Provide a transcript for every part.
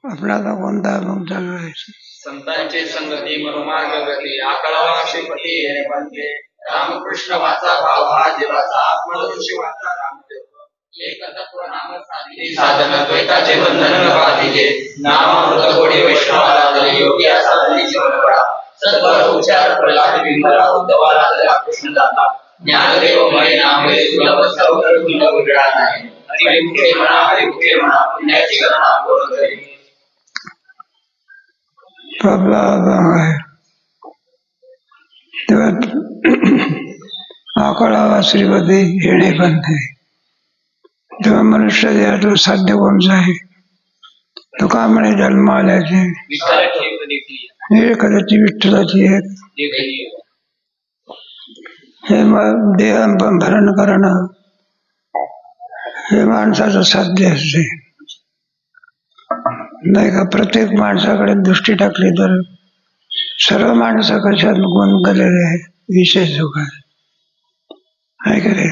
आपला आता कोणता मग चालू आहे? संतांचे संगती मनोमार्ग गती आकळावा श्रीपती येणे बनते रामकृष्ण वाचा भाव हा देवाचा आत्मदर्शी वाचा रामदेव एक तत्व नाम साधी साधन द्वैताचे बंधन न बाधिते नामामृत गोडी वैष्णवाला तरी योगी असा हरी जीवन पडा सत्वर उच्चार प्रल्हाद बिंबरा उद्धवाला तरी कृष्ण दाता ज्ञानदेव मरे नामे सुलभ सौकर दुर्लभ विडा नाही हरिमुखे म्हणा पुण्याची गणना बोल करी आकळावा श्रीपती येणे बनते. तेव्हा मनुष्य देहाचं साध्य कोणचं आहे? तो का म्हणे जन्म आल्याचे कदाची विठ्ठलाची एक हे देह भरण करणं हे माणसाचं साध्य असते. नाही का? प्रत्येक माणसाकडे दृष्टी टाकली तर सर्व माणसं कशात गुण केलेले आहे? विशेष सुख आहे का रे?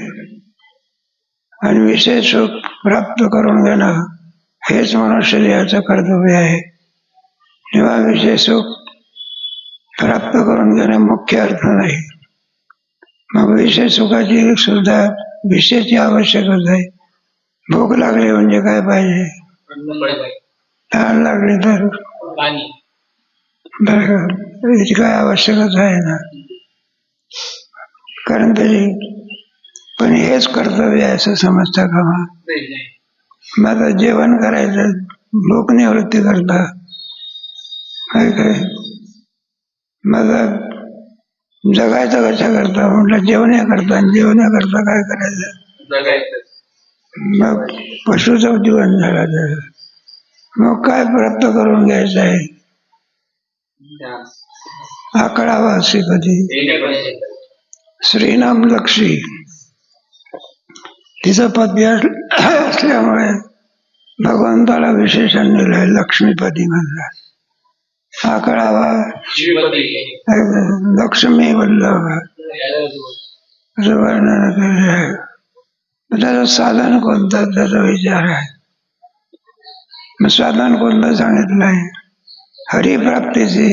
आणि विशेष सुख प्राप्त करून घेणं हेच मनुष्य देहाचं कर्तव्य आहे. तेव्हा विशेष सुख प्राप्त करून घेणं मुख्य अर्थ नाही. मग विशेष सुखाची सुद्धा विशेषची आवश्यकता आहे. भूक लागली म्हणजे काय पाहिजे? तहान लागली तर याची काय आवश्यकता आहे ना? कारण त्याची पण हेच कर्तव्य आहे असं समजता का? मग आता जेवण करायचं भूक निवृत्ती करता काय काय? मग जगायचं कशा करता? म्हटलं जेवण्याकरता. जेवण्याकरता काय करायचं? मग पशुचं जीवन झालं. मग काय प्राप्त करून घ्यायचं आहे? आकळावा श्रीपती श्रीनाम लक्ष्मी तिचं पद असल्यामुळे भगवंताला विशेषण दिलंय लक्ष्मीपदी म्हणलं. आकळावा लक्ष्मी वल्लभ असं वर्णन केलेलं आहे. त्याचं साधन कोणतं त्याचा विचार आहे. मग साधन कोणतं सांगितलं आहे? हरिप्राप्तीचे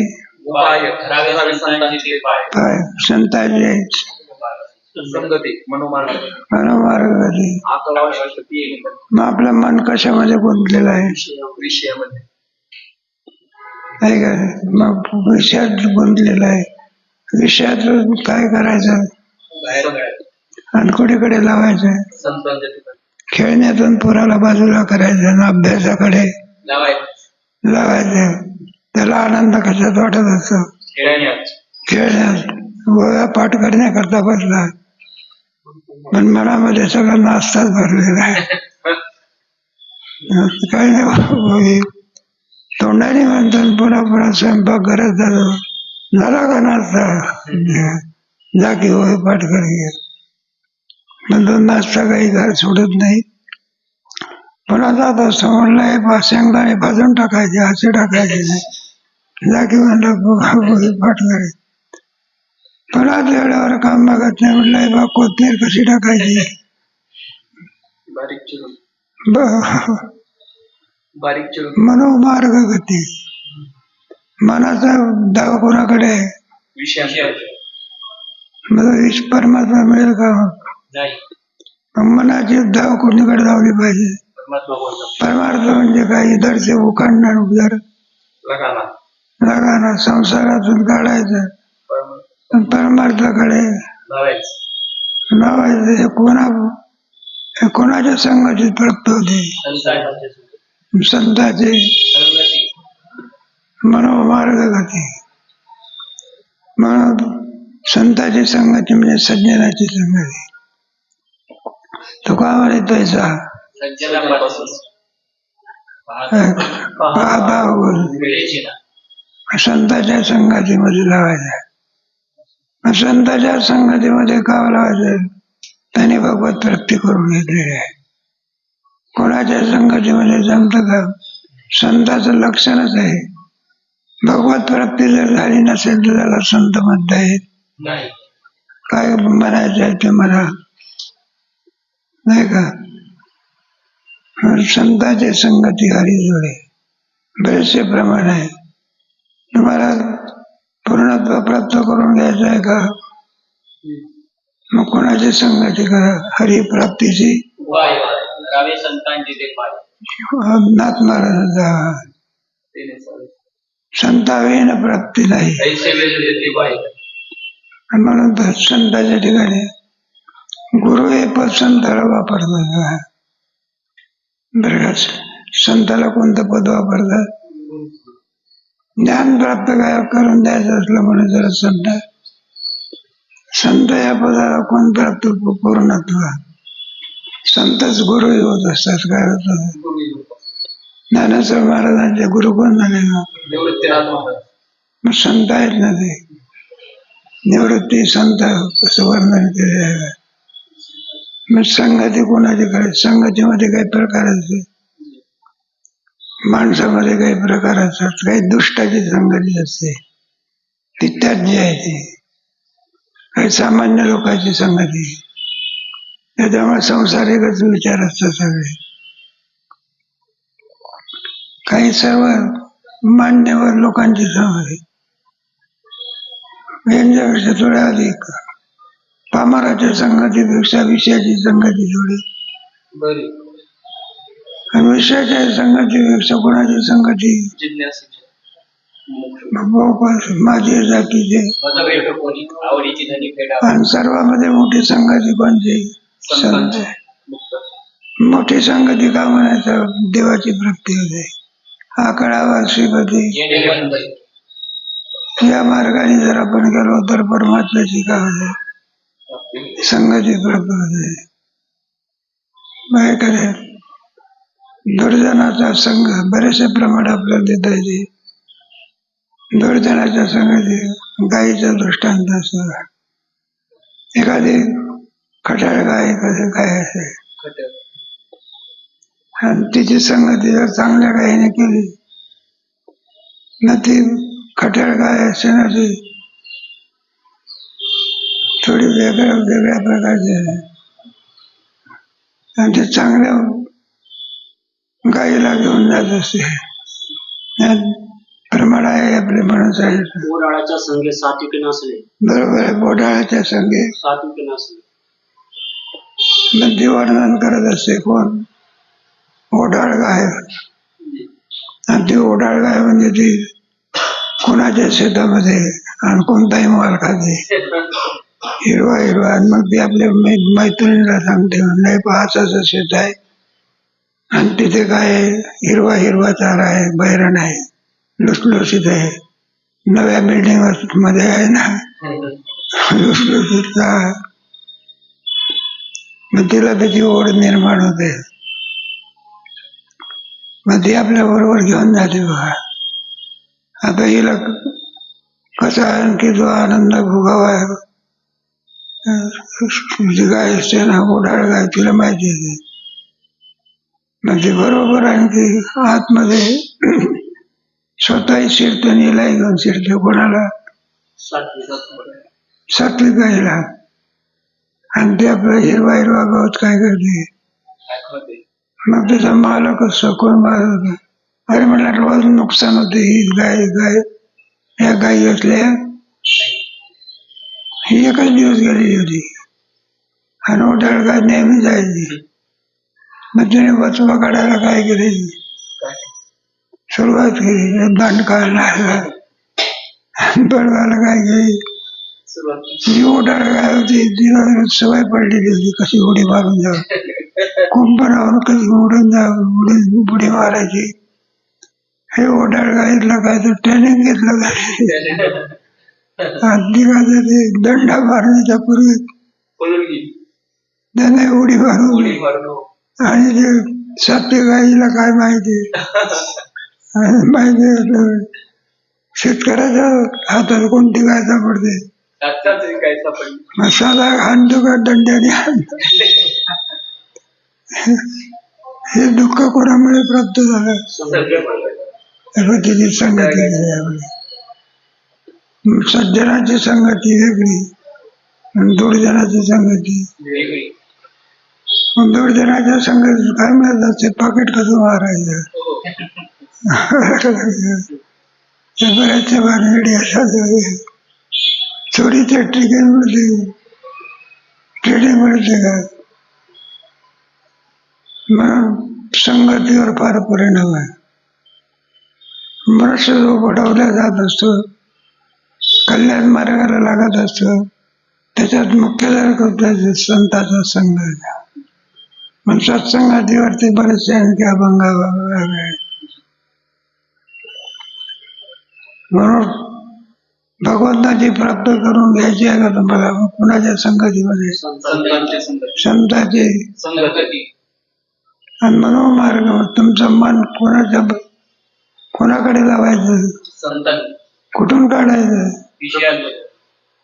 संतांचे मनोमार्ग गती. मग आपलं मन कशामध्ये गुंतलेलं आहे? का? मग विषयात गुंतलेलं आहे. विषयात काय करायचं? आणि कुठेकडे लावायचं? खेळण्यातून पुराला बाजूला करायचं ना अभ्यासाकडे लावायचं. त्याला आनंद कशात वाटत असतो? खेळण्यात. गोळ्या पाठ करण्याकरता बसला पण मनामध्ये सगळं नाश्ताच भरलेला आहे. काही नाही. तोंडाने म्हणतात पुन्हा पुन्हा स्वयंपाक करत जातो. झाला का नाश्ता? जा की होय पाठ कर. म्हणतो नाश्ता काही घर सोडत नाही. पुन्हा जात असतो. म्हणलं शेंगदाणे भाजून टाकायचे असे टाकायचे नाही. जा की म्हणलं पाठ करे. पुन्हा वेळेवर काम बघत नाही. म्हणलं बा कोथमीर कशी टाकायची? मनोमार्ग गती. मनाचा धाव कोणाकडे? परमात्मा मिळेल का? मनाची धाव कोणीकडे लावली पाहिजे? परमार्थ म्हणजे काय? इधरचे उखाणणार उधर लगाना संसारातून काढायचं परमार्थाकडे लावायचं. हे कोणाच्या संगतीत प्राप्त होते? संतांचे मनोमार्ग गती. म्हणून संतांची संगती म्हणजे सज्जनाची संगती. तो का म्हणे तैसा संतांच्या संगतीमध्ये लावायचा. संतांच्या संगतीमध्ये का लावायचं? त्याने भगवत प्राप्ती करून घेतलेली आहे. कोणाच्या संगतीमध्ये जमतं का? संताचं लक्षणच आहे. भगवत प्राप्ती जर झाली नसेल तर त्याला संत म्हणता येत काय म्हणायचं आहे ते मला. नाही का. संतांची संगती हरिजोडे बरेचसे प्रमाण आहे. तुम्हाला पूर्णत्व प्राप्त करून घ्यायचं आहे का, मग कोणाची संगती करा. हरिप्राप्तीची नाथ महाराजांचा संतावेन प्राप्ती नाही. म्हणून तर संतांच्या ठिकाणी गुरु हे पद संताला वापरतात. बरं का, संताला कोणतं पद वापरतात? ज्ञान प्राप्त करून द्यायचं असलं म्हणून जर संत या पदाला कोण प्राप्त पूर्णत्व. संतच गुरुही होत असतात. काय होत? ज्ञानेश्वर महाराजांचे गुरु कोण झाले ना? मग संत आहेत ना ते. निवृत्ती संत असं वर्णन केले आहे. मग संगती कोणाची करायची? संगतीमध्ये काही प्रकार असते. माणसामध्ये काही प्रकार असतात. काही दुष्टाची संगती असते, ती त्याज्य आहे. ती काही सामान्य लोकांची संगती. त्याच्यामुळे संसारिकच विचार असतात सगळे. काही सर्व मान्यवर लोकांची संगती, यांच्यापेक्षा थोड्या अधिक. पामराच्या संगतीपेक्षा विषयाची संगती थोडी, आणि विषयाच्या संगतीपेक्षा कोणाची संगती? माझी जातीचे. आणि सर्वांमध्ये मोठी संगती कोणती? संत. मोठी संगती का म्हणायचं? देवाची प्राप्ती होते. हा कळावा श्रीपती. या मार्गाने जर आपण गेलो तर परमात्म्याची का होते? संगती प्राप्त होते. काय दुर्जनाचा संघ बरेचसे प्रमाण आपल्याला देता येते. दुर्जनाच्या संगती गायीचा दृष्टांत असतो. एखादी खटाळ गाय कसं काय असे, आणि तिची संगती जर चांगल्या गायीने केली ना, ती खटाळ गाय असते ना, ती थोडी वेगळ्या प्रकारची आहे. आणि ते चांगल्या गायीला घेऊन जात असते. प्रमाण आहे आपले म्हणून सांगितलं. बोडाळाच्या संगे सात्विक नसले. बरोबर आहे. बोडाळाच्या संगे सात्विक नसले. नदी वर्णन करत असते कोण? ओढाळ गाय. आणि ती ओढाळ गाय म्हणजे ती कोणाच्या शेतामध्ये आणि कोणताही माल खाते, हिरवा हिरवा. आणि मग ती आपल्या मैत्रिणीला सांगते, नाही पाहाचं शेत आहे आणि तिथे काय हिरवा हिरवा चारा आहे, बैरण आहे, लुसलुसीत आहे, नव्या बिल्डिंग मध्ये आहे ना, लुसलुसीत. मग तिला त्याची ओढ निर्माण होते. मग ती आपल्या बरोबर घेऊन जाते. बघा आता हिला कसा आणखी जो आनंद भोगावा आहे, जी गाय असते ना, ओढाळ गाय, तिला माहिती आहे. मग ती बरोबर आणखी आतमध्ये स्वतःही शिरते आणि हिलाही घेऊन शिरते. कोणाला? सात्विक गायला. आणि ते आपला हिरवा हिरवा गवत काय करते? मग त्याचा मालक असतो. कोण मालक? अरे म्हटलं रोज नुकसान होते. ही गाय या गायी असल्या, ही एकच दिवस गेलेली होती आणि ओढाळ गाय नेहमी जायची. मग तिने वचवा काढायला काय केली? सुरुवात केली दांडकाला. बळवाला काय केली? जी ओढाळ गाय होती तिला सवय पडलेली होती कशी उडी मारून जाऊ, कुंपणावर कशी उडून जाऊ, उडी मारायची. हे ओढाळ गायला काय तर ट्रेनिंग घेतलं काय, ते दंडा मारण्याच्या पूर्वी त्याने उडी मारून. आणि ते सात्विक गायीला काय माहिती? माहिती शेतकऱ्याच्या हातात कोणती गाय सापडते? मग साधा हाणतो का दंड्याने हाणतो? हे दुःख कोणामुळे प्राप्त झालं? तिची संगती. सज्जनाची संगती वेगळी आणि दुर्जनाची संगती. दूरदर्शनाच्या संगत काय मिळत असते पाकिट कसं मारायचं त्या बऱ्याचशा भानगडी असतात चोरीच्या ट्रेडिंग मिळते का म्हणून संगतीवर फार परिणाम आहे. मनुष्य जो घडवला जात असतो कल्याण मार्गाला लागत असतो त्याच्यात मुख्यधारक होता संतांचा संघ पण सत्संगातीवरती बरेचसे आणखी अभंग आहे. म्हणून भगवंताची प्राप्त करून घ्यायची आहे का तुम्हाला कुणाच्या संगतीमध्ये संतांची संगती आणि मनोमार्ग तुमचं मन कोणाकडे लावायचं संतांनी कुठून काढायचं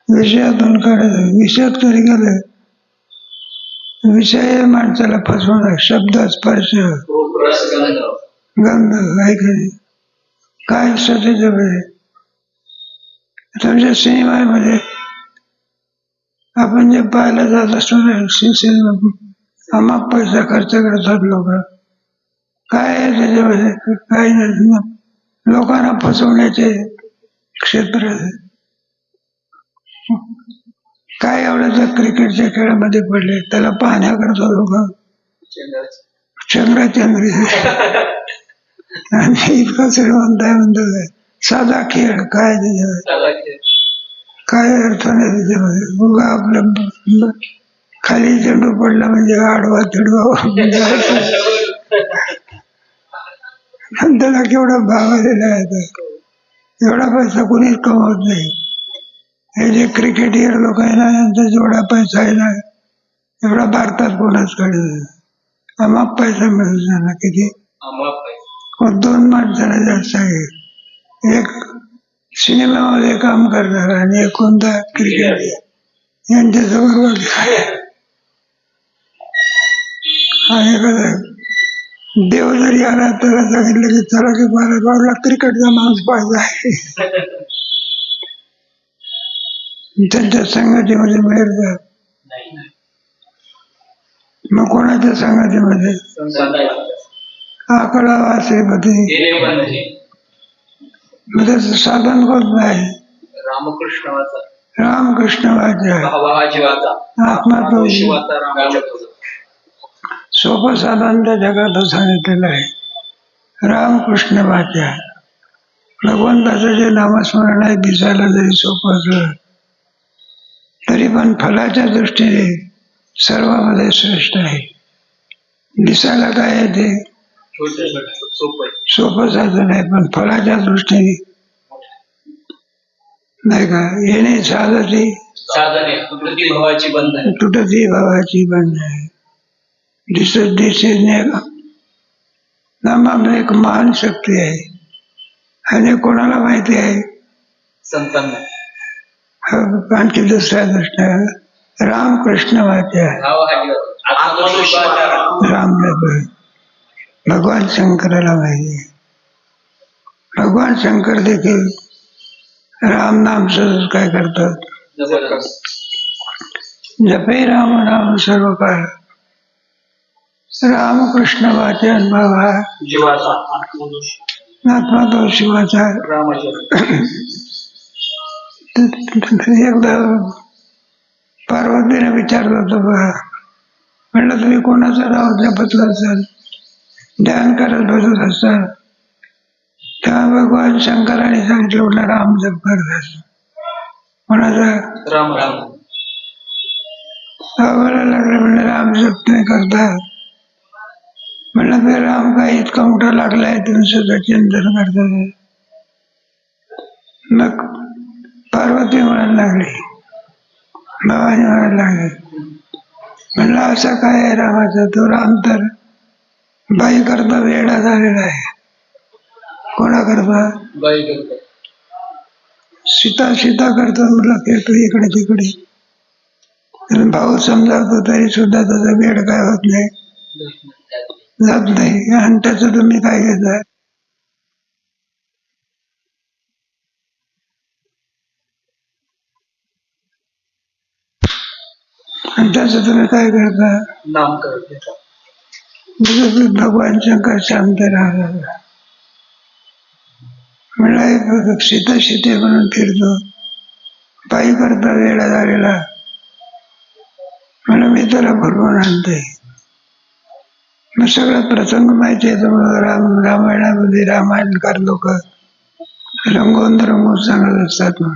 विषयातून काढायचं विषयात कधी गेलं विषय माणसाला फसवणार शब्द स्पर्श गंध ऐकणे काय सतीचं वेळ तुमच्या सिनेमामध्ये आपण जे पाहायला जात असतो आम्हा पैसा खर्च करतात लोक काय आहे त्याच्यामध्ये काही नाही लोकांना फसवण्याचे क्षेत्र आहे. काय एवढं तर क्रिकेटच्या खेळामध्ये पडले त्याला पाहण्याकरता लोक चंद्राचंद्री आणि इतकं श्रीमंत आहे म्हणतो साधा खेळ काय त्याच्यामध्ये काय अर्थ नाही त्याच्यामध्ये उगा आपलं खाली चेंडू पडला म्हणजे आडवा तिडवा त्याला केवढा भाव आलेला आहे एवढा पैसा कोणीच कमवत नाही. हे जे क्रिकेटियर लोक आहे ना यांचा जेवढा पैसा आहे ना एवढा भारतात कोणाच कडे अमाप पैसा मिळू ना किती दोन माणसाला जास्त आहे एक सिनेमामध्ये काम करणार आणि एक कोणता क्रिकेट यांच्याजवळ आणि कसं देव जरी आला त्याला सांगितलं की चला की मला क्रिकेटचा माणूस पाहिजे आहे त्यांच्या संगतीमध्ये मिळत मग कोणाच्या संगतीमध्ये आकडा श्रीपती मग त्याचं साधन कोण नाही रामकृष्ण वाचा आत्मा तो सोपं साधन त्या जगात सांगितलेलं आहे. रामकृष्ण वाचा भगवंताचं जे नामस्मरण आहे दिसायला जरी सोपं असलं तरी पण फलाच्या दृष्टीने सर्वांमध्ये श्रेष्ठ आहे. दिसायला काय आहे ते सोपं साधन आहे पण फलाच्या दृष्टीने नाही का येणे साधती तुटती भावाची बंधने दिसत दिसेने नामामध्ये एक महान शक्ती आहे आणि कोणाला माहिती आहे आणखी दुसऱ्या दृष्टीने रामकृष्ण वाचा राम भगवान शंकराला माहिती आहे. भगवान शंकर देखील राम नाम सहज काय करतात जपे राम नाम सर्व काळ रामकृष्ण वाचन बाबा आत्मा तो शिवाचा एकदा पार्वतीने विचारलं होतं बघा म्हणलं तुम्ही कोणाचं नाव जपत असाल ध्यान करत बसत असाल तेव्हा भगवान शंकराने सांगितलं म्हटलं राम जप करत कोणाचा आम्हाला लागलं म्हणलं राम जप नाही करता म्हणलं ते राम काय इतका मोठा लागलाय तुम्ही सुद्धा चिंतन करता. मग पार्वती म्हणायला लागली भवानी म्हणायला लागली म्हणलं असं काय आहे रामाचा तो राम तर बाई करता वेडा झालेला आहे. कोणा करता सीता सीता करता म्हटलं फिरतो इकडे तिकडे भाऊ समजावतो तरी सुद्धा त्याचा वेळ काय होत नाही जात नाही आणि त्याचं तुम्ही काय घेताय आणि त्याचं तुम्ही काय करता? नाम करत घेता. भगवान शंकर शांत राहतात. म्हणला सीता सीते म्हणून फिरतो, पायी करता वेळा झालेला. म्हणून मी त्याला भरवून आणते. मग सगळा प्रसंग माहिती आहे तुम्हाला. रामायणामध्ये रामायणकार लोक रंगवून रंगवून सांगत असतात. मग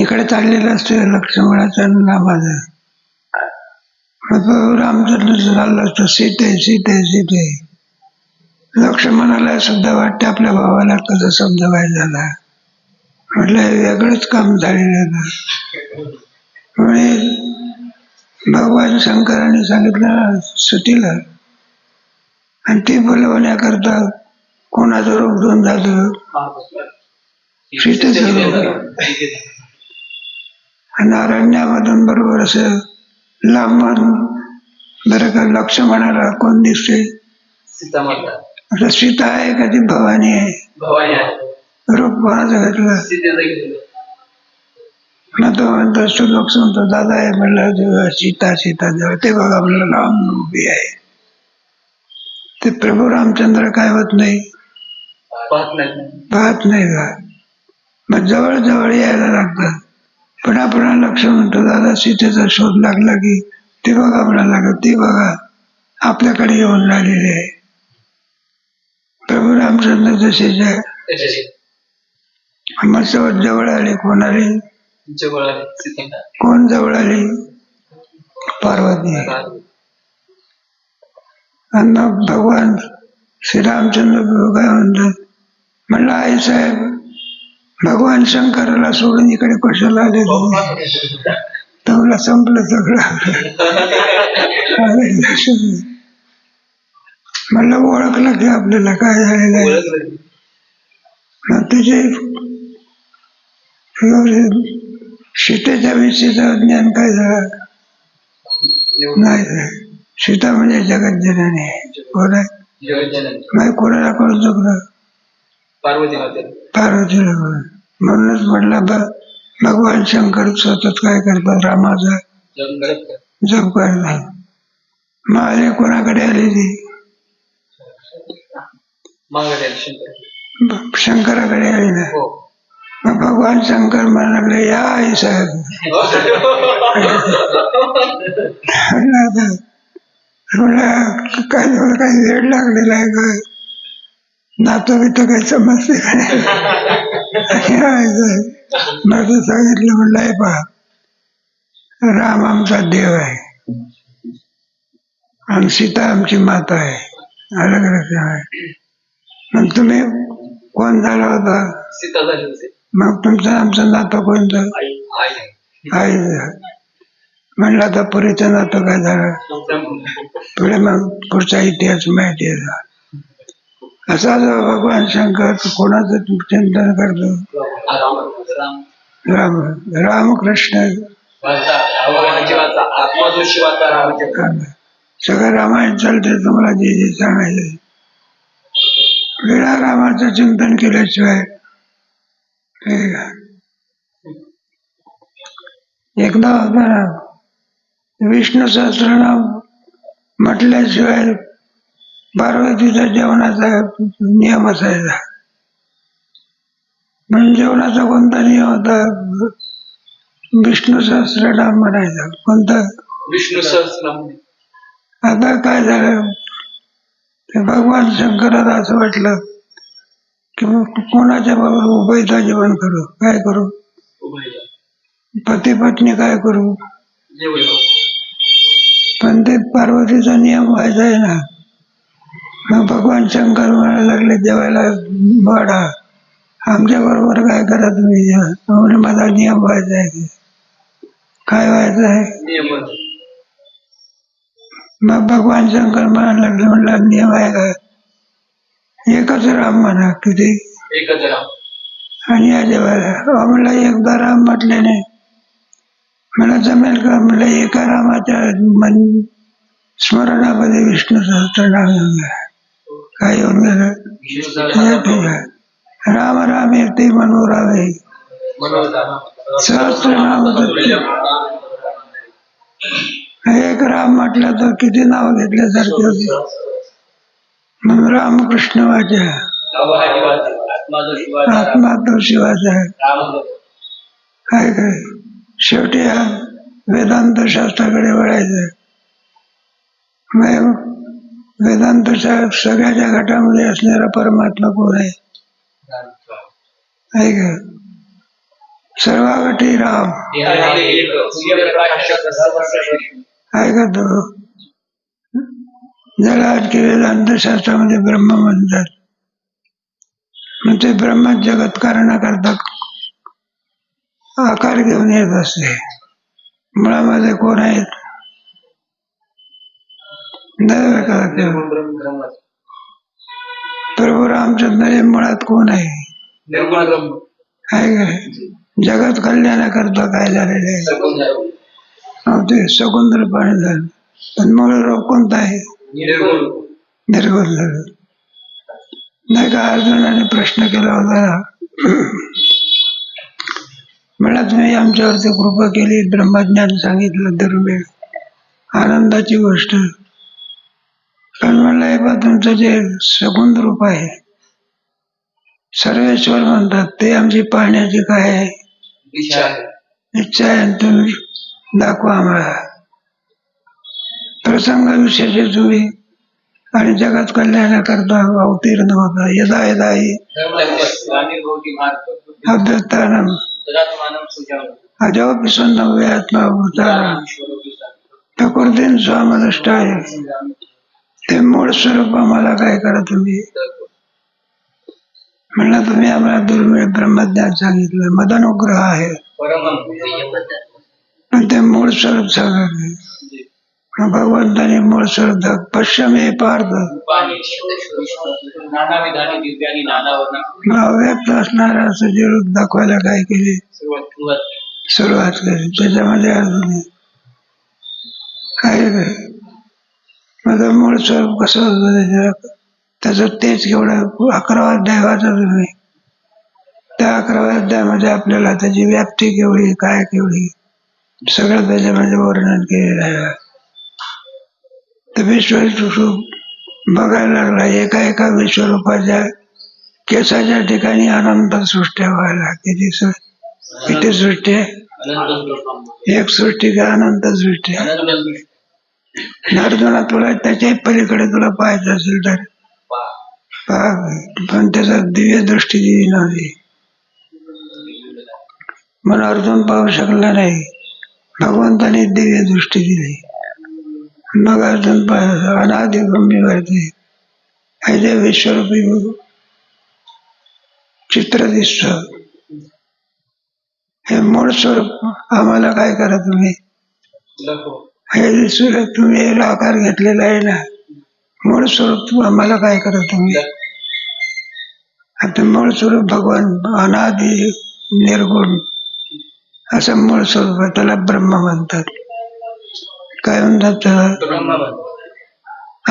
इकडे चाललेलं असते लक्ष्मणाचं आणि रामाचं. मग रामचंद्र चाललं असतं सीते सीते सीते. लक्ष्मणाला सुद्धा वाटते आपल्या भावाला कसं समजवायला झाला. म्हटलं हे वेगळंच काम झालेलं आहे. म्हणे भगवान शंकराने सांगितलं सुतीला, आणि ती बोलवण्याकरता कोणाचं रूप घेऊन जातो? सीतेचं रूप. आणि अरण्यामधून बरोबर असं लांबून बरं का लक्ष्मणाला कोण दिसते? सीता माता. आता सीता आहे का ती भवानी आहे? भवानी आहे. रूप कोणाचं घेतलं? सीतेचं घेतलं. मग तो म्हणतो श्लोक म्हणतो दादा आहे म्हणलं सीता सीता जवळ ते बघा म्हणलं राम उभी आहे. ते प्रभू रामचंद्र काय होत नाही, पाहत नाही का? मग जवळ जवळ यायला लागतात. पण आपण लक्ष म्हणतो दादा सीतेचा शोध लागला की ते बघा म्हणायला लागत, ती बघा आपल्याकडे येऊन राहिलेली आहे. प्रभू रामचंद्र जसेच आहे. मग जवळ आले. कोण आले? कोण जवळ आली? पार्वती. आणि मग भगवान श्रीरामचंद्र काय म्हणतात? म्हणलं आई साहेब भगवान शंकराला सोडून इकडे कशाला आले? तुम्हाला संपलं सगळं. म्हणलं ओळखलं की आपल्याला काय झालेलं आहे. मग तुझे सीतेच्या विषयीचं ज्ञान काय झालं? नाही. सीता म्हणजे जगत जननी आहे. कोण आहे? नाही कोणाला कळू चुकलं? पार्वतीला. म्हणूनच म्हटलं भगवान शंकर सतत काय करतात? रामाचा जप करतात. मग आले कोणाकडे आली ती? शंकराकडे आली ना. मग भगवान शंकर म्हणाले या आई साहेब. काय काही वेळ लागलेला आहे का? नातं बितं काही समजते का नाही? माझं सांगितलं म्हणलं आहे पहा राम आमचा देव आहे आणि सीता आमची माता आहे. अलग अलग आहे. मग तुम्ही कोण झाला होता? सीता झाली होती. मग तुमचं आमचं नातं कोणतं? आई. म्हणलं आता पुरीचं नातं काय झालं? पुढे मग पुढचा इतिहास माहिती आहे. असा जो भगवान शंकर कोणाचं चिंतन करतो? रामकृष्ण. सगळं रामायण चालते. तुम्हाला जे जे सांगायचं वेळा रामाचं चिंतन केल्याशिवाय. एकदा होता ना विष्णू सहस्त्रनाम म्हटल्याशिवाय पार्वतीचा जेवणाचा नियम असायचा. म्हणून जेवणाचा कोणता नियम होता? विष्णू सहस्त्रनाम म्हणायचा. कोणता? विष्णू सहस्त्रनाम. आता काय झालं ते भगवान शंकराला असं वाटलं की कोणाच्या बरोबर उभयता जेवण करू. काय करू? पती पत्नी काय करू? पण ते पार्वतीचा नियम व्हायचा आहे ना. मग भगवान शंकर म्हणायला लागले जेवायला वाढा. आमच्या बरोबर काय करा तुम्ही? म्हणून माझा नियम व्हायचा आहे. काय व्हायचं आहे? मग भगवान शंकर म्हणायला लागले म्हणलं नियम आहे का? एकच राम म्हणा. किती? एकच राम. आणि या जेवायला म्हणलं एकदा राम म्हटल्याने मला जमेल का? म्हणलं एका रामाच्या स्मरणामध्ये विष्णू सहस्त्रनाम येऊन गेला. काय येऊन गेलं? ठीक आहे. राम राम येते मनोरावे सहस्त्रनाम. एक राम म्हटलं तर किती नाव घेतल्यासारखे होते. म्हणून रामकृष्ण वाचा आत्मा तो शिवाचा आहे. काय काय शेवटी हा वेदांत शास्त्राकडे वळायचं. वेदांत सगळ्याच्या घटामध्ये असणारा परमात्मा कोण आहे? आहे का? सर्वागठी राम आहे का? तो ज्याला आज वेदांत शास्त्रामध्ये ब्रह्म म्हणतात. मग ते ब्रह्म जगत करण्याकरता आकार घेऊन येत असते. मुळामध्ये कोण आहेत? प्रभू रामचंद्र हे मुळात कोण आहे? आहे काय? जगत कल्याणाकरता काय झालेले आहे? ते सगुण रूपाने झालं. पण मूळ रूप कोणता आहे? निर्गुण झालं. नाही का? अर्जुनाने प्रश्न केला होता, मला तुम्ही आमच्यावरती कृपा केली, ब्रह्मज्ञान सांगितलं, दुर्मिळ आनंदाची गोष्ट. पण म्हणलं हे बा तुमचं जे सगुण रूप आहे, सर्वेश्वर म्हणतात, ते आमची पाहण्याची काय आहे? इच्छा आहे. तुम्ही दाखवा आम्हाला. प्रसंग विशेष तुम्ही आणि जगत कल्याणाकरता अवतीर्ण होता. यदा यदा हि अभ्यस्तानम अजोपि सन्नव्य आत्माभूतानां प्रकृतीन स्वामदष्टाय. ते मूळ स्वरूप आम्हाला काय करा तुम्ही. म्हणलं तुम्ही आम्हाला दुर्मिळ ब्रह्मज्ञान सांगितलं, मदनुग्रह आहे, पण ते मूळ स्वरूप सांगितलं. भगवंताने मूळ स्वरूप पश्चिमे पार्थ अव्यक्त असणारा असं जे रूप दाखवायला काय केली? सुरुवात केली. त्याच्यामध्ये अजून काय माझं मूळ स्वरूप कसं होतं? त्याचं तेच केवढं 11वा अध्याय वाचा तुम्ही. त्या 11व्या अध्यायामध्ये आपल्याला त्याची व्याप्ती केवढी, काय केवढी, सगळं त्याच्यामध्ये वर्णन केलेलं आहे. तर विश्वरूप बघायला लागला. एका एका विश्वरूपाच्या केसाच्या ठिकाणी अनंत सृष्ट्या व्हायला. किती सृष्टी आहे? एक सृष्टी का अनंत सृष्टी? अर्जुना तुला त्याच्या पलीकडे तुला पाहायचं असेल तर पण त्याचा दिव्य दृष्टी दिली नव्हती, म्हणून अर्जुन पाहू शकला नाही. भगवंताने दिव्य दृष्टी दिली. मग अर्जुन अनादि ब्रह्मीवरती हे विश्वरूपी चित्र दिसत. हे मूळ स्वरूप आम्हाला काय करा तुम्ही. हे दिसू तुम्ही आकार घेतलेला आहे ना, मूळ स्वरूप आम्हाला काय करा तुम्ही. आता मूळ स्वरूप भगवान अनादि निर्गुण असं मूळ स्वरूप आहे. त्याला ब्रह्म म्हणतात. काय म्हणतात त्याला?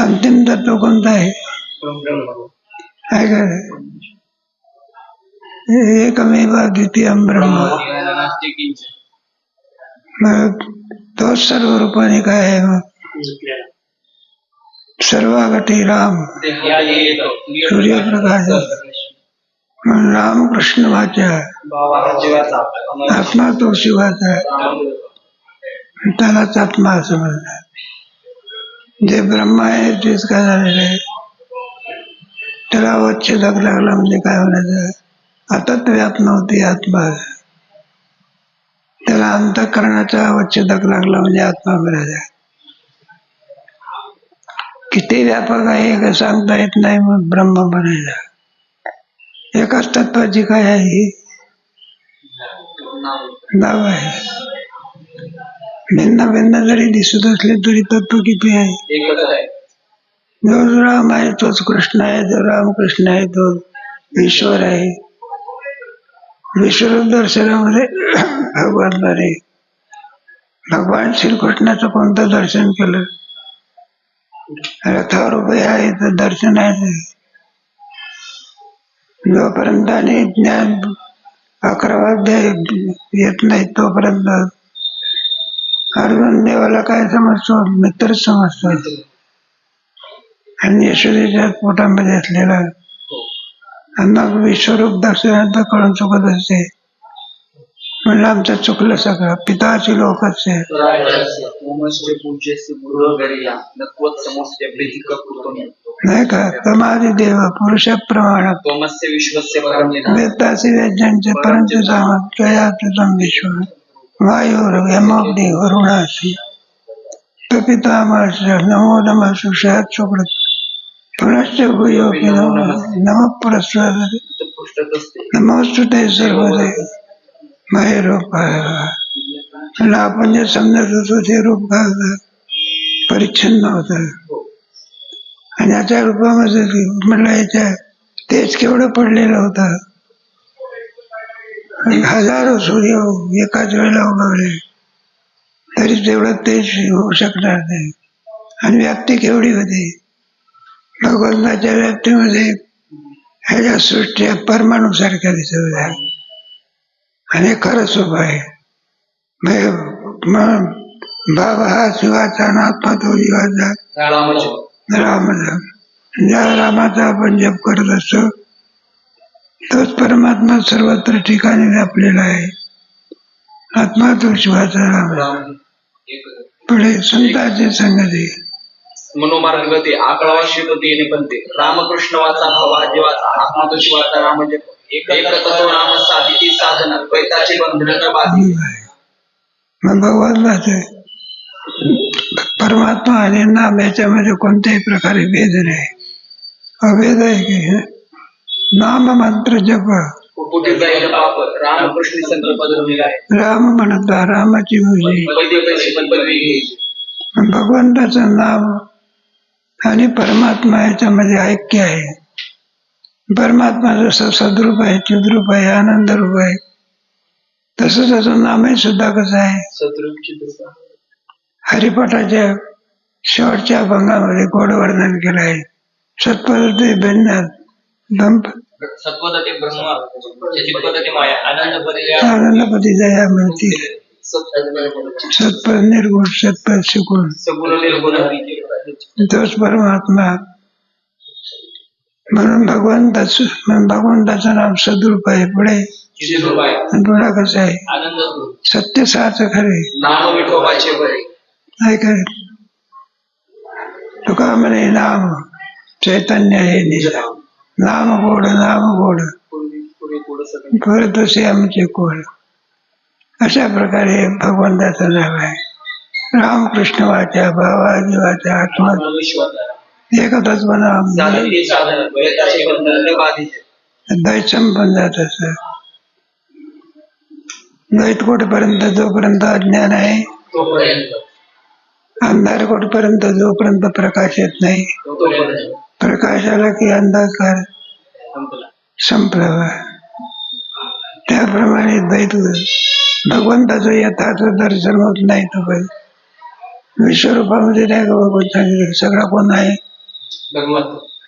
अंतिम तत्व कोणता आहे? काय एकमेव द्वितीयम ब्रह्म. मग तोच सर्व रूपाने काय आहे? मग सर्वागठी राम सूर्यप्रकाश. रामकृष्ण वाचा आत्मा तो शिवाचा. त्यालाच आत्मा असं म्हणतात. जे ब्रह्म आहे तेच काय झालेलं आहे? त्याला अवच्छेदक लागला म्हणजे काय म्हणायचं? आता व्याप नव्हती आत्मा. त्याला अंतःकरणाचा अवच्छेदक लागला म्हणजे आत्मा म्हणायचा. किती व्यापक आहे का सांगता येत नाही, मग ब्रह्म म्हणायचा. एकाच तत्वाची काय आहे? नाव आहे. भिन्न भिन्न जरी दिसत असले तरी तत्व किती आहे? जो राम आहे तोच कृष्ण आहे, जो रामकृष्ण आहे तो ईश्वर आहे. विश्वरूप दर्शनामध्ये भगवान श्रीकृष्णाचं कोणतं दर्शन केलं? रथावर उभे आहे तर दर्शन आहे. जोपर्यंत आणि ज्ञान 11वा अध्याय येत नाही तोपर्यंत अर्जुन देवाला काय समजतो? मित्रच समजतो. आणि यशोदेच्या पोटामध्ये असलेला आणि मग विश्वरूप दर्शनात कळून चुकत असते. म्हणलं आमचं चुकलं सगळं. पिताची लोकच आहे. नाही का? तमादी देव पुरुषप्रमाण वेत्तासी वेद्यांचे परंतु सामर्थ्यातम विश्व वायुर यमोग्नि वरुणासी तो पितामहर्ष नमो नमः सुषात शुक्र पुनश्च भूयोपि नमः पुरस्कार नमोस्तुते सर्वदे महे रूप आणि आपण जे समजत होतो ते रूप काय होतं? परिच्छिन्न होतं. आणि याच्या रूपामध्ये म्हटलं याच्या तेच केवढं पडलेलं होतं. हजारो सूर्य एकाच वेळेला उगवले तरी तेवढं तेज होऊ शकणार नाही. आणि व्याप्ती केवढी होती. भगवंताच्या व्याप्तीमध्ये ह्याच्या सृष्टी परमाणूसारख्या दिसत होत्या. आणि हे खरंच उभं आहे. भाव हा शिवाचा आणि आत्मा तो जीवाचा रामाचा. ज्या रामाचा आपण जप करत असतो तोच परमात्मा सर्वत्र ठिकाणी व्यापलेला आहे. आत्मा तो शिवाचा राम. पुढे संतांची संगती मनोमार्गते आकळावा शिवते बनते रामकृष्ण वाचा भवा जीवाचा आत्मा तो शिवाचा राम जप एक तत्व नाम साधिती साधना द्वैताचे बंधन बाधी. मग भगवंताचे परमात्मा आणि नाम याच्यामध्ये कोणत्याही प्रकारे भेद नाही. अभेद आहे की नाम मंत्र जप कुठे जाईल पाप रामकृष्ण संकल्प धरून राम म्हणत रामाची भुजी. भगवंताचं नाम आणि परमात्मा याच्यामध्ये ऐक्य आहे. परमात्मा जसं सद्रूप आहे, चिद्रूप आहे, आनंद रूप आहे तसं त्याचं नामही सुद्धा कसं आहे? सद्रूप चिद्रूप. हरिपाठाच्या शेवटच्या अभंगामध्ये गोड वर्णन केलं आहे. सत्पदते ब्रह्म सत्पदते ब्रह्म चित्पदते माया आनंदपती जया मिळती. सत्पद निर्गुण सत्पद शिकून तोच परमात्मा. म्हणून भगवंताचं नाम सद्रूप आहे. पुढे पुढे कसं आहे? सत्य साच खरे नाही काय. तुका म्हणे नाम चैतन्य हे निराम. नाम गोड कर तसे आमचे कोड. अशा प्रकारे भगवंताचं नाव आहे. रामकृष्ण वाचा भावा जीवाचा आत्मा एकच नाम. द्वैत संबंधात असं द्वैत कोटपर्यंत जोपर्यंत अज्ञान आहे, अंधार कोटपर्यंत जोपर्यंत प्रकाश येत नाही, प्रकाश आला की अंधकार संपला. त्याप्रमाणे द्वैत भगवंताचं यथार्थ दर्शन होत नाही. तोपर्यंत विश्वरूपामध्ये नाही का भगवंत सांगितलं सगळा कोण आहे?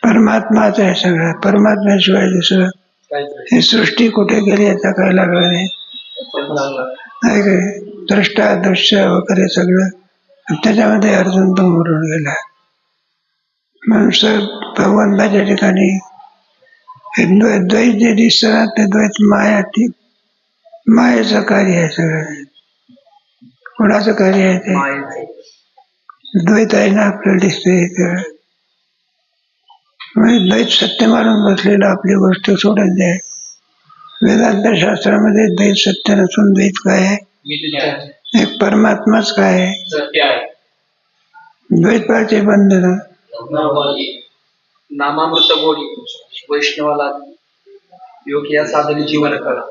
परमात्माच आहे सगळं. परमात्म्याशिवाय दुसरं ही सृष्टी कुठे गेली याचा काय लागला नाही. काय द्रष्टा दृश्य वगैरे सगळं त्याच्यामध्ये अर्जुन तो मरून गेला. म्हणून भगवंताच्या ठिकाणी द्वैत जे दिसतात ते द्वैत मायेचं कार्य आहे सगळं. कोणाचं कार्य आहे ते? द्वैत आहे ना आपल्याला दिसतंय. द्वैत सत्य मानून बसलेलं आपली गोष्ट सोडून द्या. वेदांत शास्त्रामध्ये द्वैत सत्य नसून द्वैत काय आहे? एक परमात्माच काय आहे? द्वैताचे बंधन नामामृत गोडी वैष्णवाला योग या साधने जीवन करा.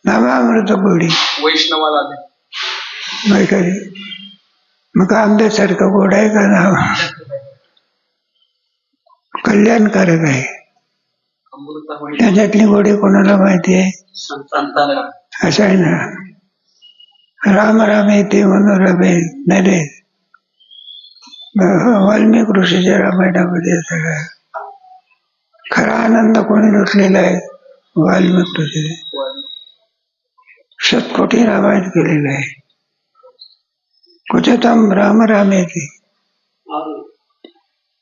नामामृत गोडी वैष्णवाला मग आंब्यासारखं गोड आहे का नाव? कल्याणकारक आहे. त्याच्यातली गोडी कोणाला माहिती आहे? असं आहे ना. राम राम येते म्हणून रमे नरे. वाल्मिक ऋषीच्या रामायणामध्ये सगळा खरा आनंद कोणी लुटलेला आहे? वाल्मिक ऋषी. शतकोटी रामायण केलेलं आहे. क्वचितं राम रामेति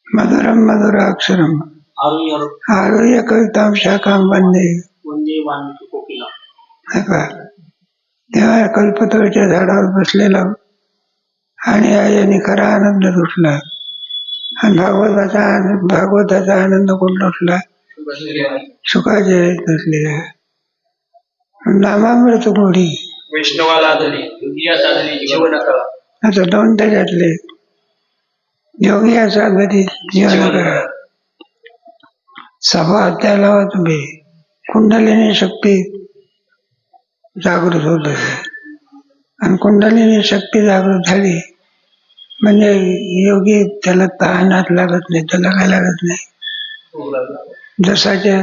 मधुरं मधुराक्षरम् आरुह्य कवितां शाखां वन्दे. वंदे वाल्मिकी कोकिला. हे पहा, तेव्हा कल्पतरूच्या झाडावर बसलेला आणि याने खरा आनंद लुटला. आणि भागवताचा आनंद कोण लुटला? सुखाचे नसलेला. नामामृत गोडी. वैष्णवाला आदरी योगिया साधने जीवन कळा. आता दोन त्याच्यातले योगी साधने जीवन करा. सभा त्याला तुम्ही कुंडलिनी शक्ती जागृत होत आहे. आणि कुंडलिनी शक्ती जागृत झाली म्हणजे योगी त्याला तहानात लागत नाही, त्याला काय लागत नाही. जसाच्या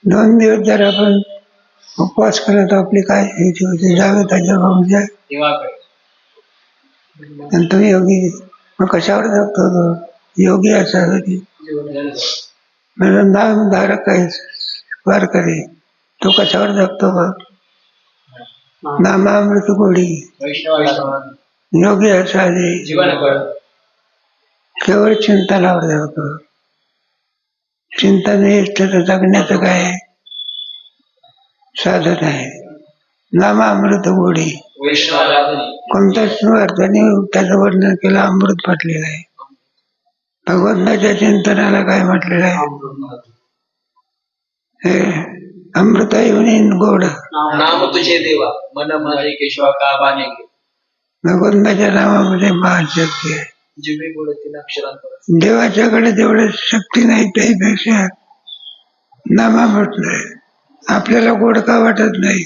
2 दिवस जर आपण उपवास करत आपली काय ह्याची होती जावे त्याच्या भाऊच्या. आणि तो योगी मग कशावर जगतो तो योगी असा होती. नाम धारक आहे वारकरी, तो कशावर जगतो बघ. नामामृत गोडी योगी असा जीवन केवळ चिंतनावर जगतो. चिंतन हे त्याचं जगण्याचं काय साधन आहे. नामामृत गोडी. कोणत्याच अर्थाने त्याचं वर्णन केलं अमृत म्हटलेलं आहे. भगवंताच्या चिंतनाला काय म्हटलेलं आहे? हे अमृत येऊन गोड. नाम तुझे देवा मन माझे केशवा का बाने. भगवंताच्या नावामध्ये महाशक्ती आहे. जीवे गोड 3 अक्षरांवर. देवाच्याकडे जेवढे शक्ती नाही त्यापेक्षा नामामृत नाही. आपल्याला गोड का वाटत नाही?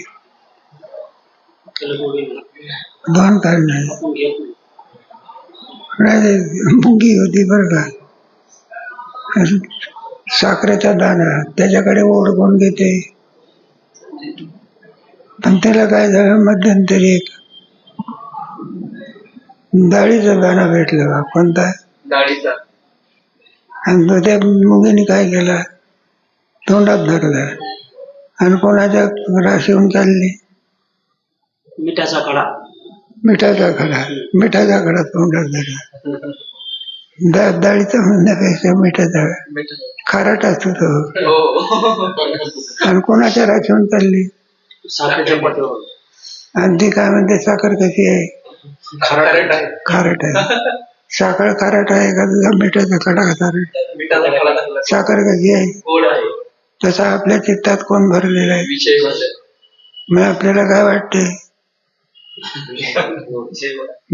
दोन कारण आहे. मुंगी होती बरं का, साखरेचा दाना, त्याच्याकडे ओढ कोण घेते. पण त्याला काय झालं मध्यंतरी एक डाळीचा दाणा भेटला. कोणता? डाळीचा. आणि तो त्या मुंगीने काय केला, तोंडात धरला. आणि कोणाच्या राशीहून चालली? मिठाचा खडा. मिठाचा खडा तोंडात धरला. डाळीचा म्हणण्यापेक्षा मिठाचा खारट असतो तो. आणि कोणाच्या राशीहून चालली? आणि ती काय म्हणते, साखर कशी आहे? खारट आहे. साखर खारट आहे का तुझा मिठाचा खडा खारट? साखर कशी आहे? तसा आपल्या चित्तात कोण भरलेला आहे? मग आपल्याला काय वाटते?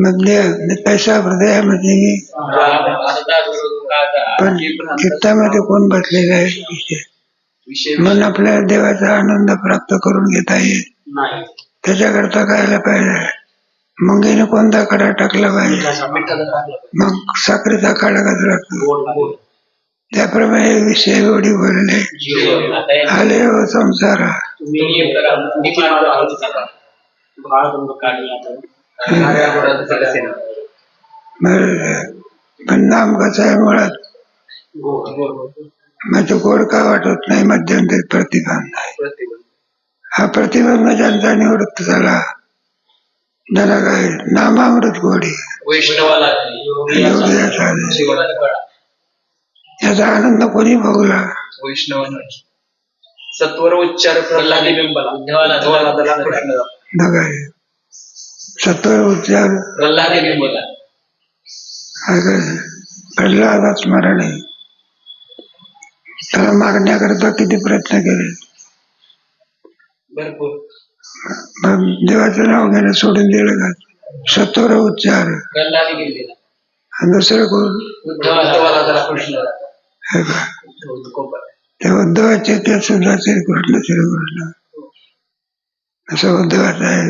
मग पैसा हृदयामध्ये, पण चित्तामध्ये कोण बसलेला आहे? म्हणून आपल्याला देवाचा आनंद प्राप्त करून घेता येईल. त्याच्याकरता कायला पाहिजे? मुंगीने कोणता खडा टाकला पाहिजे? मग साखरेचा खडा कसा लागतो? त्याप्रमाणे विषय गोडी बोलले आले हो संसारा. पण नाम कसं आहे मुळात? मग तो गोड का वाटत नाही? मध्यंतरी प्रतिबंध आहे. हा प्रतिबंध ज्यांचा निवृत्त झाला त्याला काय नामामृत गोडी. याचा आनंद कोणी भोगला? सत्वर उच्चार प्रल्हादी बिंबला. सत्वर उच्चार प्रल्हादी बिंबला. प्रल्हादा स्मरण आहे. त्याला मागण्याकरता किती प्रयत्न केले. भरपूर. देवाचं नाव घेणं सोडून दिलं का? सत्वर उच्चार. प्रल्हादी बिंबला. आणि दुसरं कोण? ते उद्धवाचे ते सुद्धा श्रीकृष्ण असं उद्धवाचं आहे.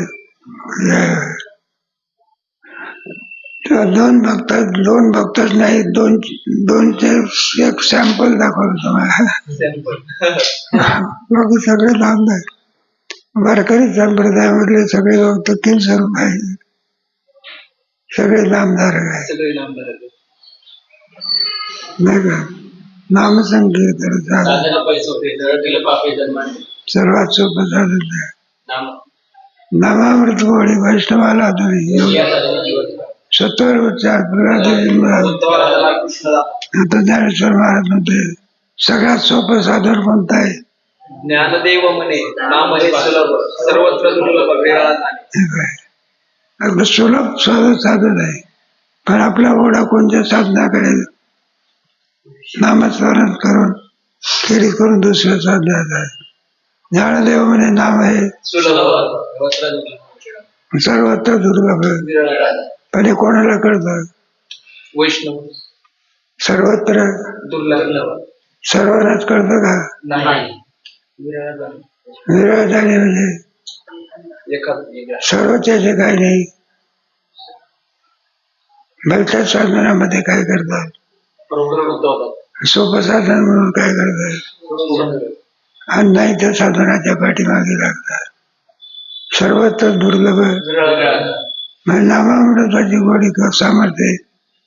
दोन भक्तच नाही, दोनचे एक सॅम्पल दाखवलं तुम्हाला. बाकी सगळे नामदार वारकरी संप्रदायामधले सगळे भक्त 3 स्वरूप आहेत. सगळे नामधारक आहेत नाही का? नामसंकीर्तन सर्वात सोपं साधन आहे. नामामृत गोडी वैष्णवाला तुझी सत्वर उच्चार उद्धवाला झाला कृष्णदास. आता ज्ञानेश्वर महाराज म्हणते सगळ्यात सोपं साधन कोणतं आहे? ज्ञानदेव म्हणे नाम हे सुलभ सर्वत्र दुर्लभ वेळा जाणे. हे काय अगदी सुलभ साधन आहे, पण आपला ओढा कोणत्या साधनाकडे? नामस्मरण करून केली करून दुसऱ्या साधनात आहे. ज्ञानदेव म्हणे नाम हे सुलभ सर्वत्र दुर्लभ सर्वत्र दुर्लभ आहे. वेळा. पण हे कोणाला कळतं? वैष्णव सर्वत्र दुर्लभ सर्वांनाच कळतं का? नाही. विरळ जाणे म्हणजे एखाद सर्वच्या जे काही नाही. भलत्या साधनामध्ये काय करतात? सोपं साधन म्हणून काय करतात? आणि नाही त्या साधनाच्या पाठीमागे लागतात. सर्वत्र दुर्लभ म्हणजे नामामृताची गोडी किंवा सामर्थ्य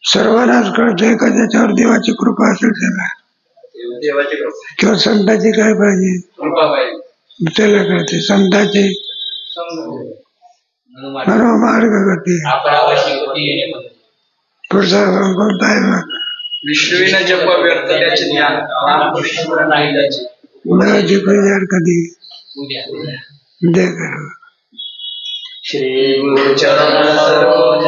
सर्वांनाच कळतं का ज्याच्यावर देवाची कृपा असेल त्याला, देवाची कृपा किंवा संतांची काय पाहिजे पाहिजे. त्याला कळते. संतांची मनोमार्ग गती. पुढचा भाग कोणता आहे मग? विश्वीन जप व्यर्थ त्याचे ज्ञान नामकृष्ण नाही त्याचे. मुलाची विचार कधी उद्या दे करू. श्री गुरुचरण सरोज